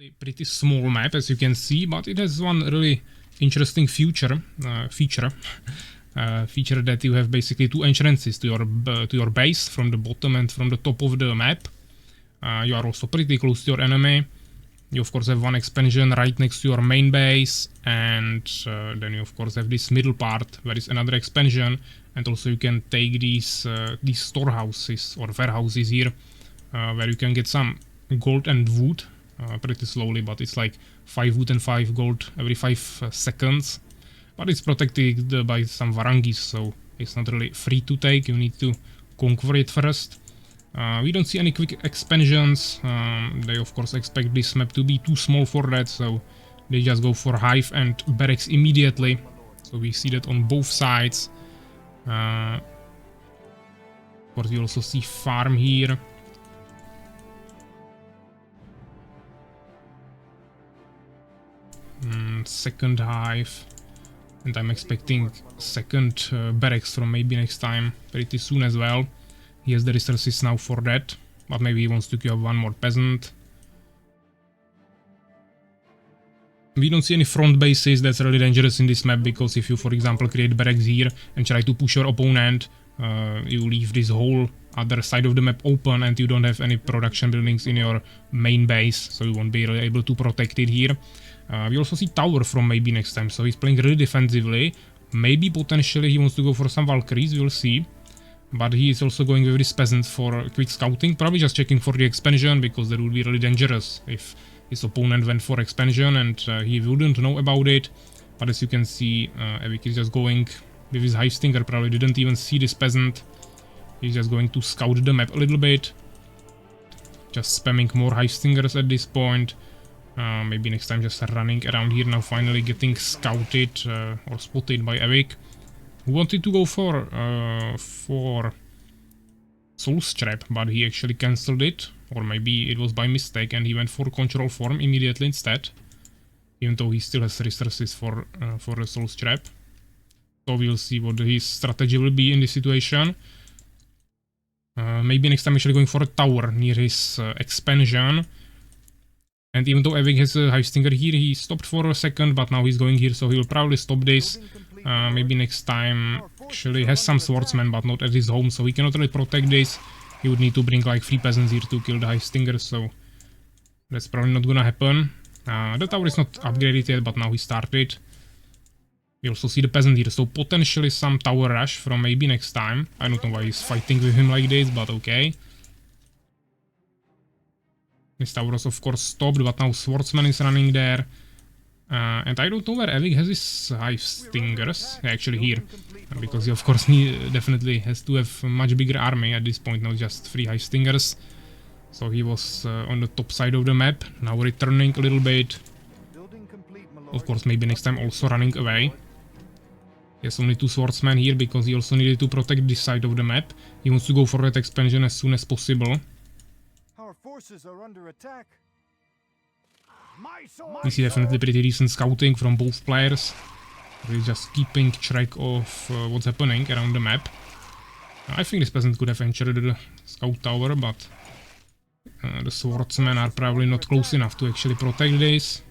A pretty small map, as you can see, but it has one really interesting feature that you have basically two entrances to your base from the bottom and from the top of the map. You are also pretty close to your enemy. You of course have one expansion right next to your main base, and then you of course have this middle part where is another expansion, and also you can take these storehouses or warehouses here, where you can get some gold and wood pretty slowly, but it's like 5 wood and 5 gold every 5 seconds. But it's protected by some varangis, so it's not really free to take. You need to conquer it first. We don't see any quick expansions. They of course expect this map to be too small for that, so they just go for hive and barracks immediately. So we see that on both sides. Of course you also see farm here. Second hive. And I'm expecting second barracks from MaybeNextTime pretty soon as well. He has the resources now for that, but maybe he wants to kill one more peasant. We don't see any front bases. That's really dangerous in this map, because if you, for example, create barracks here and try to push your opponent, you leave this whole other side of the map open and you don't have any production buildings in your main base, so you won't be really able to protect it here. We also see tower from MaybeNextTime, so he's playing really defensively. Maybe potentially he wants to go for some Valkyries, we'll see. But he is also going with this peasant for quick scouting, probably just checking for the expansion, because that would be really dangerous if his opponent went for expansion and he wouldn't know about it. But as you can see, Evig is just going with his hive stinger, probably didn't even see this peasant. He's just going to scout the map a little bit. Just spamming more hive stingers at this point. MaybeNextTime just running around here now, finally getting scouted or spotted by Evig, who wanted to go for Soul's Trap, but he actually cancelled it, or maybe it was by mistake and he went for control form immediately instead, even though he still has resources for a Soul's Trap. So we'll see what his strategy will be in this situation. MaybeNextTime actually going for a tower near his expansion. And even though Evig has a hive stinger here, he stopped for a second, but now he's going here, so he will probably stop this. MaybeNextTime actually has some swordsmen, but not at his home, so he cannot really protect this. He would need to bring like 3 peasants here to kill the hive stingers, so that's probably not gonna happen. The tower is not upgraded yet, but now he started. We also see the peasant here, so potentially some tower rush from MaybeNextTime. I don't know why he's fighting with him like this, but okay. This tower was of course stopped, but now swordsman is running there. And I don't know where Evig has his hive stingers. Actually here, because he of course definitely has to have a much bigger army at this point, not just 3 hive stingers. So he was on the top side of the map, now returning a little bit. Of course MaybeNextTime also running away. He has only 2 swordsmen here, because he also needed to protect this side of the map. He wants to go for that expansion as soon as possible. Are under attack. We see definitely pretty decent scouting from both players. They're just keeping track of what's happening around the map. I think this peasant could have entered the scout tower, but the swordsmen are probably not close enough to actually protect this.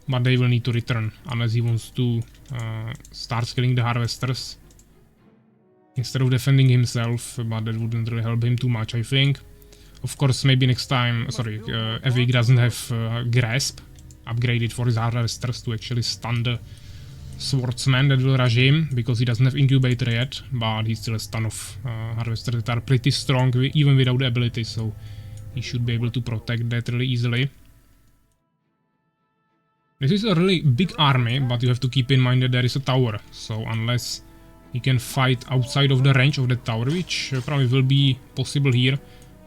But they will need to return, unless he wants to start killing the harvesters instead of defending himself, but that wouldn't really help him too much, I think. Of course, MaybeNextTime, sorry, Evig doesn't have Grasp upgraded for his harvesters to actually stun the swordsman that will rush him, because he doesn't have incubator yet, but he still has a ton of harvesters that are pretty strong, even without the ability, so he should be able to protect that really easily. This is a really big army, but you have to keep in mind that there is a tower, so unless he can fight outside of the range of the tower, which probably will be possible here,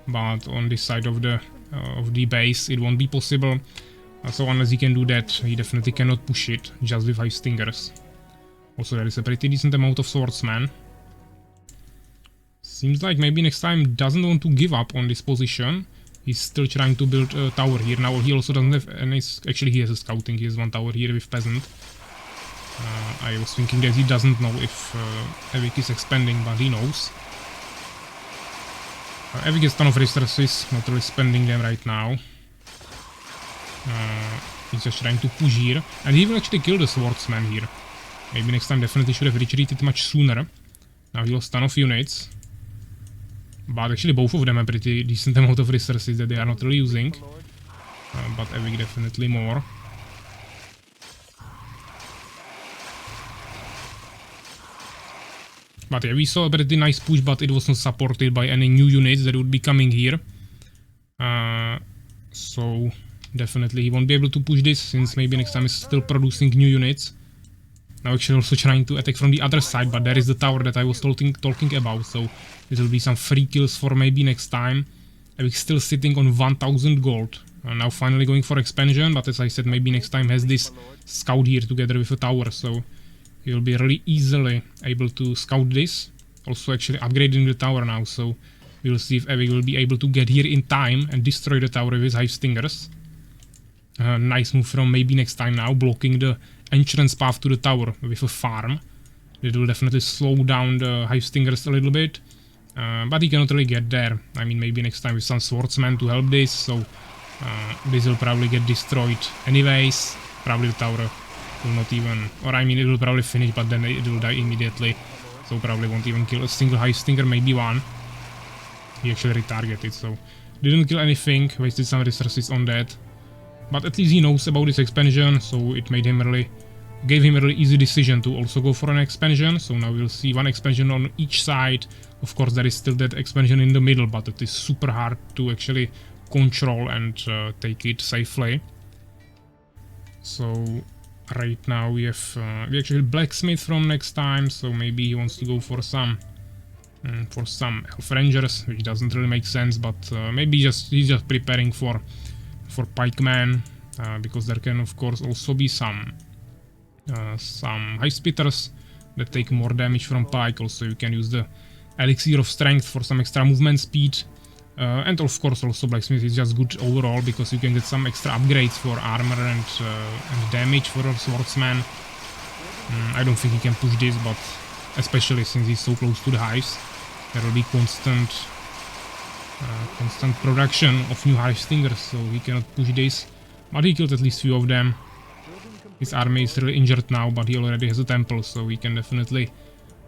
but on this side of the base it won't be possible. So unless he can do that, he definitely cannot push it just with hive stingers. Also there is a pretty decent amount of swordsmen. Seems like MaybeNextTime doesn't want to give up on this position. He's still trying to build a tower here. Now he also doesn't have any... Actually he has a scouting, he has 1 tower here with peasant. I was thinking that he doesn't know if Evig is expanding, but he knows. Evig gets a ton of resources, not really spending them right now. He's just trying to push here, and he will actually kill the swordsman here. Maybe next time definitely should have retreated much sooner. Now he lost ton of units. But actually both of them have pretty decent amount of resources that they are not really using. But Evig definitely more. But yeah, we saw a pretty nice push, but it was not supported by any new units that would be coming here. So definitely he won't be able to push this, since maybe next time is still producing new units. Now actually also trying to attack from the other side, but there is the tower that I was talking about, so this will be some free kills for maybe next time. Evig still sitting on 1000 gold. Now finally going for expansion, but as I said, maybe next time has this scout here together with a tower, so he will be really easily able to scout this. Also actually upgrading the tower now, so we will see if Evig will be able to get here in time and destroy the tower with his Hive Stingers. Nice move from MaybeNextTime now, blocking the entrance path to the tower with a farm. It will definitely slow down the Hive Stingers a little bit, but he cannot really get there. I mean, maybe next time with some swordsmen to help this, so this will probably get destroyed anyways. Probably the tower will not even, or I mean it will probably finish, but then it will die immediately, so probably won't even kill a single Hive Stinger, maybe one. He actually retargeted, so didn't kill anything, wasted some resources on that. But at least he knows about this expansion, so it gave him a really easy decision to also go for an expansion. So now we'll see one expansion on each side. Of course there is still that expansion in the middle, but it is super hard to actually control and take it safely. So right now we have we actually blacksmith from next time, so maybe he wants to go for some elf rangers, which doesn't really make sense, but maybe he's just preparing for pikemen, because there can of course also be some high spitters that take more damage from pike. Also you can use the elixir of strength for some extra movement speed, and of course also blacksmith is just good overall, because you can get some extra upgrades for armor and damage for a swordsman. I don't think he can push this, but especially since he's so close to the hives, there will be constant production of new Hive Stingers, so he cannot push this. But he killed at least few of them. His army is really injured now, but he already has a temple, so he can definitely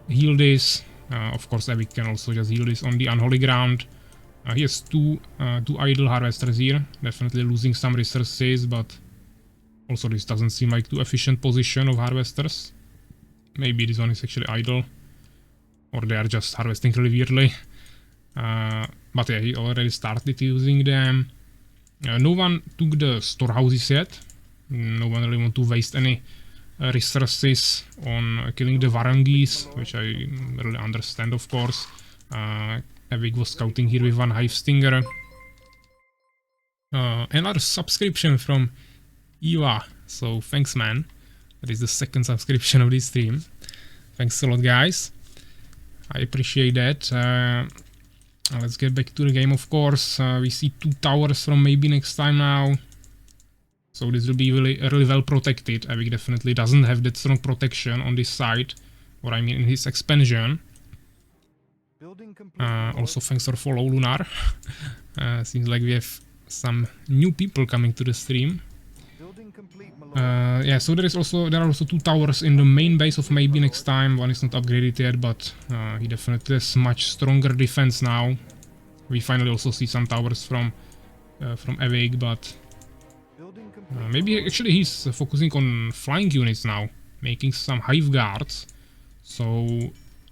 heal this. Of course Evig can also just heal this on the unholy ground. He has two idle harvesters here, definitely losing some resources, but also this doesn't seem like too efficient position of harvesters. Maybe this one is actually idle, or they are just harvesting really weirdly. But yeah, he already started using them. No one took the storehouses yet. No one really want to waste any resources on killing the Varangis, which I really understand, of course. Evig was scouting here with one Hive Stinger. Another subscription from Eva, so thanks man. That is the second subscription of this stream. Thanks a lot guys, I appreciate that. Let's get back to the game, of course. We see two towers from MaybeNextTime now. So this will be really well protected. Evig definitely doesn't have that strong protection on this side, or I mean in his expansion. Also thanks for follow, Lunar. Seems like we have some new people coming to the stream. Yeah, so there are also two towers in the main base of MaybeNextTime. One is not upgraded yet, but he definitely has much stronger defense now. We finally also see some towers from Evig, but maybe actually he's focusing on flying units now, making some hive guards. So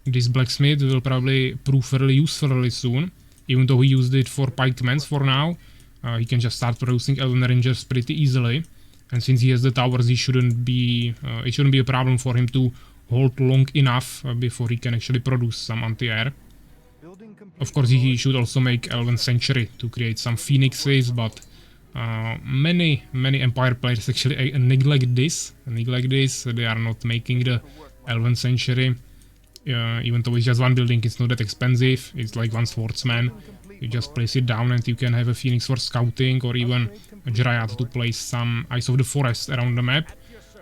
this blacksmith will probably prove really useful really soon, even though he used it for pikemen for now. He can just start producing elven rangers pretty easily. And since he has the towers, it shouldn't be a problem for him to hold long enough before he can actually produce some anti-air. Of course, he should also make Elven Sanctuary to create some phoenixes, but many Empire players actually neglect this. They are not making the Elven Sanctuary. Even though it's just one building, it's not that expensive. It's like one swordsman. You just place it down and you can have a phoenix for scouting, or even a Dryad to place some Eyes of the Forest around the map.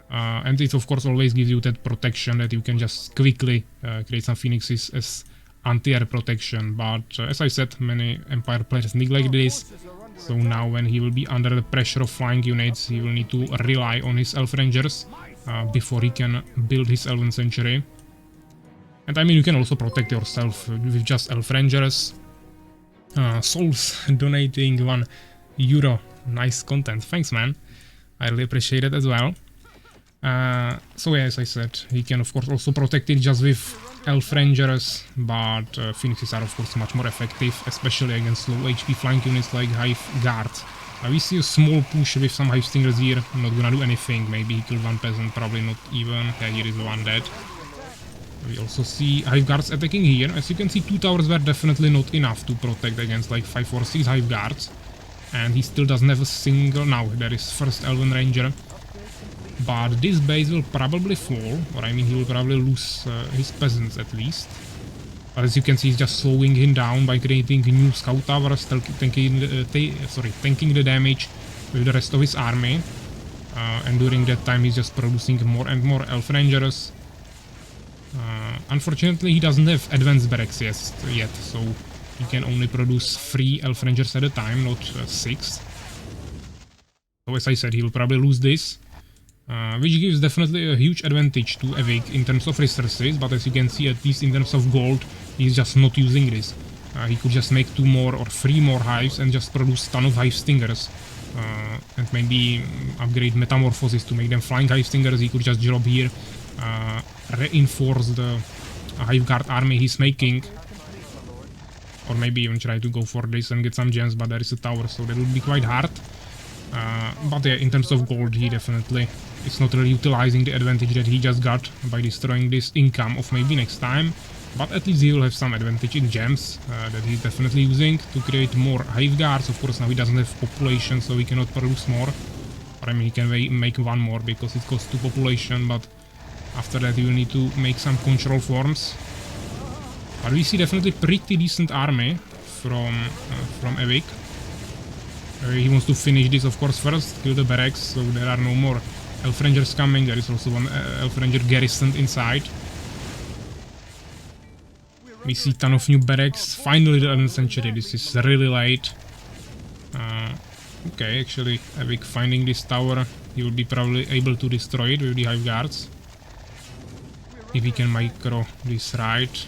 And it of course always gives you that protection that you can just quickly create some phoenixes as anti-air protection. But as I said, many Empire players neglect this. So now when he will be under the pressure of flying units, he will need to rely on his Elf Rangers before he can build his Elven Sanctuary. And I mean, you can also protect yourself with just Elf Rangers. Souls donating €1. Nice content. Thanks, man. I really appreciate it as well. So yeah, as I said, he can of course also protect it just with Elf Rangers, but Phoenixes are of course much more effective, especially against low HP flank units like Hive Guards. We see a small push with some Hive Stingers here, not gonna do anything. Maybe he killed one peasant, probably not even. Yeah, here is one dead. We also see Hive Guards attacking here. As you can see, 2 towers were definitely not enough to protect against like 5 or 6 Hive Guards. And he still doesn't have a single... Now, there is first Elven Ranger. But this base will probably fall, or I mean he will probably lose his peasants at least. But as you can see, he's just slowing him down by creating new scout towers, tanking the damage with the rest of his army. And during that time he's just producing more and more Elf Rangers. Unfortunately, he doesn't have advanced barracks yet, so he can only produce 3 Elf Rangers at a time, not 6. So as I said, he will probably lose this. Which gives definitely a huge advantage to Evig in terms of resources, but as you can see, at least in terms of gold, he's just not using this. He could just make 2 more or 3 more hives and just produce a ton of Hive Stingers. And maybe upgrade Metamorphosis to make them flying Hive Stingers. He could just drop here, reinforce the Hive Guard army he's making. Or maybe even try to go for this and get some gems, but there is a tower, so that would be quite hard. But yeah, in terms of gold, he definitely is not really utilizing the advantage that he just got by destroying this income of maybe next time. But at least he will have some advantage in gems that he's definitely using to create more Hive Guards. Of course, now he doesn't have population, so he cannot produce more. Or I mean, he can make 1 more because it costs 2 population, but after that he will need to make some control forms. But we see definitely pretty decent army from Evig. He wants to finish this, of course, first, kill the barracks, so there are no more Elf Rangers coming. There is also one Elf Ranger garrisoned inside. We see a ton of new barracks. Finally, the 11th century. This is really late. Okay, actually, Evig finding this tower, he will be probably able to destroy it with the Hive Guards. If he can micro this right.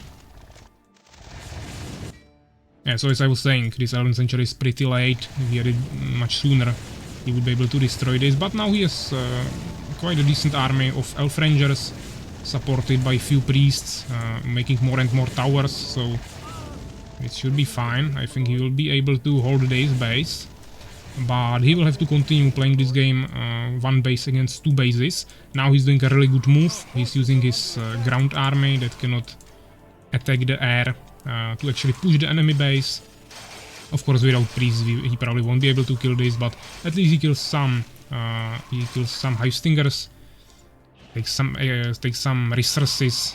Yeah, so as I was saying, this 11th century is pretty late. If he had it much sooner, he would be able to destroy this. But now he has quite a decent army of Elf Rangers, supported by few priests, making more and more towers, so it should be fine. I think he will be able to hold this base. But he will have to continue playing this game 1 base against 2 bases. Now he's doing a really good move. He's using his ground army that cannot attack the air to actually push the enemy base. Of course, without priests he probably won't be able to kill this, but at least he kills some. He kills some Hive Stingers. Takes some resources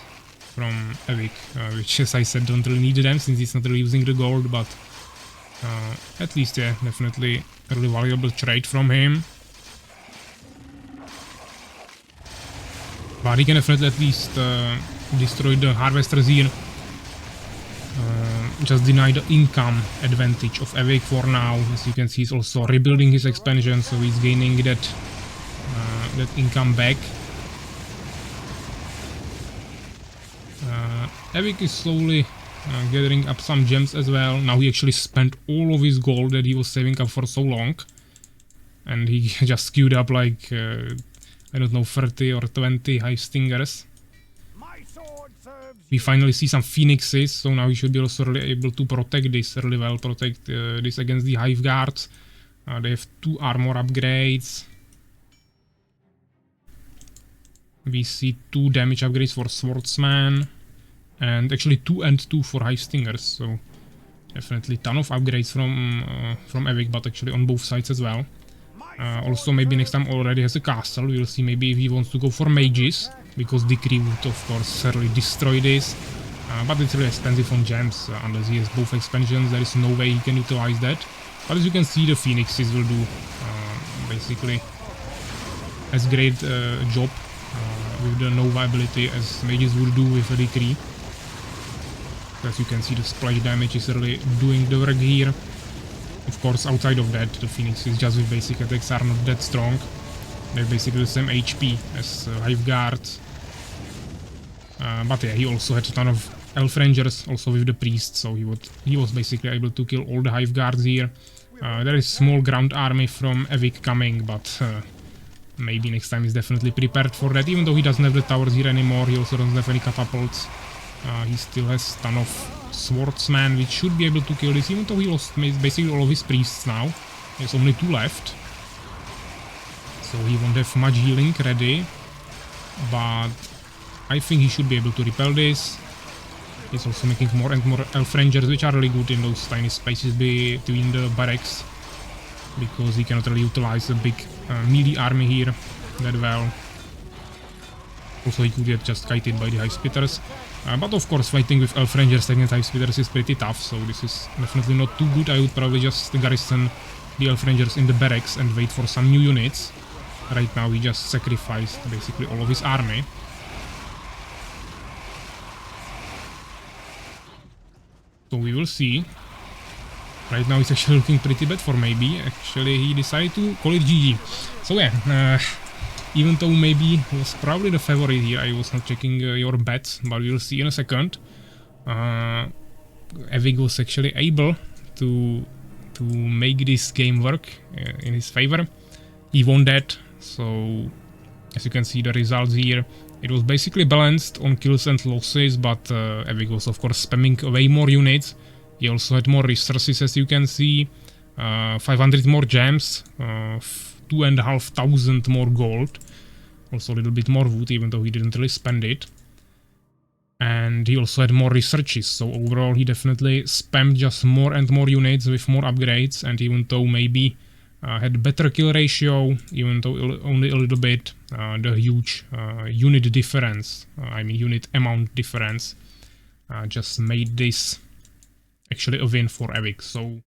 from Evig, which, as I said, don't really need them since he's not really using the gold, but at least, yeah, definitely a really valuable trade from him. But he can definitely at least destroy the harvesters here. Just deny the income advantage of Evig for now. As you can see, he's also rebuilding his expansion, so he's gaining that income back. Evig is slowly gathering up some gems as well. Now he actually spent all of his gold that he was saving up for so long. And he just queued up like, I don't know, 30 or 20 Hive Stingers. We finally see some Phoenixes, so now he should be also really able to protect this really well, protect this against the Hive Guards. They have 2 armor upgrades. We see 2 damage upgrades for Swordsman, and actually 2 and 2 for Hive Stingers, so definitely ton of upgrades from Evig, but actually on both sides as well. Also, maybe next time already has a castle. We'll see maybe if he wants to go for mages, because Decree would of course really destroy this. But it's really expensive on gems, unless he has both expansions. There is no way he can utilize that. But as you can see, the Phoenixes will do basically as great job with the Nova ability as mages will do with a Decree. As you can see, the splash damage is really doing the work here. Of course, outside of that, the Phoenixes just with basic attacks are not that strong. They're basically the same HP as Hive Guards. But yeah, he also had a ton of Elf Rangers, also with the Priest, so he was basically able to kill all the Hive Guards here. There is small ground army from Evig coming, but maybe next time he's definitely prepared for that. Even though he doesn't have the towers here anymore, he also doesn't have any catapults. He still has a ton of swordsmen, which should be able to kill this, even though he lost basically all of his priests now. There's only 2 left. So he won't have much healing ready. But I think he should be able to repel this. He's also making more and more Elf Rangers, which are really good in those tiny spaces between the barracks. Because he cannot really utilize a big melee army here that well. Also he could get just kited by the Hive Spitters. But of course fighting with Elf Rangers against Hive Spitters is pretty tough, so this is definitely not too good. I would probably just garrison the Elf Rangers in the barracks and wait for some new units. Right now he just sacrificed basically all of his army. So we will see. Right now it's actually looking pretty bad for Maybe. Actually he decided to call it GG. So yeah, even though Maybe was probably the favorite here, I was not checking your bets, but we'll see in a second. Evig was actually able to make this game work in his favor. He won that, so as you can see the results here, it was basically balanced on kills and losses, but Evig was of course spamming way more units. He also had more resources, as you can see, 500 more gems, 2,500 more gold, also a little bit more wood, even though he didn't really spend it. And he also had more researches, so overall he definitely spammed just more and more units with more upgrades, and even though Maybe had better kill ratio, even though only a little bit, the huge unit difference, I mean unit amount difference, just made this actually a win for Evig. So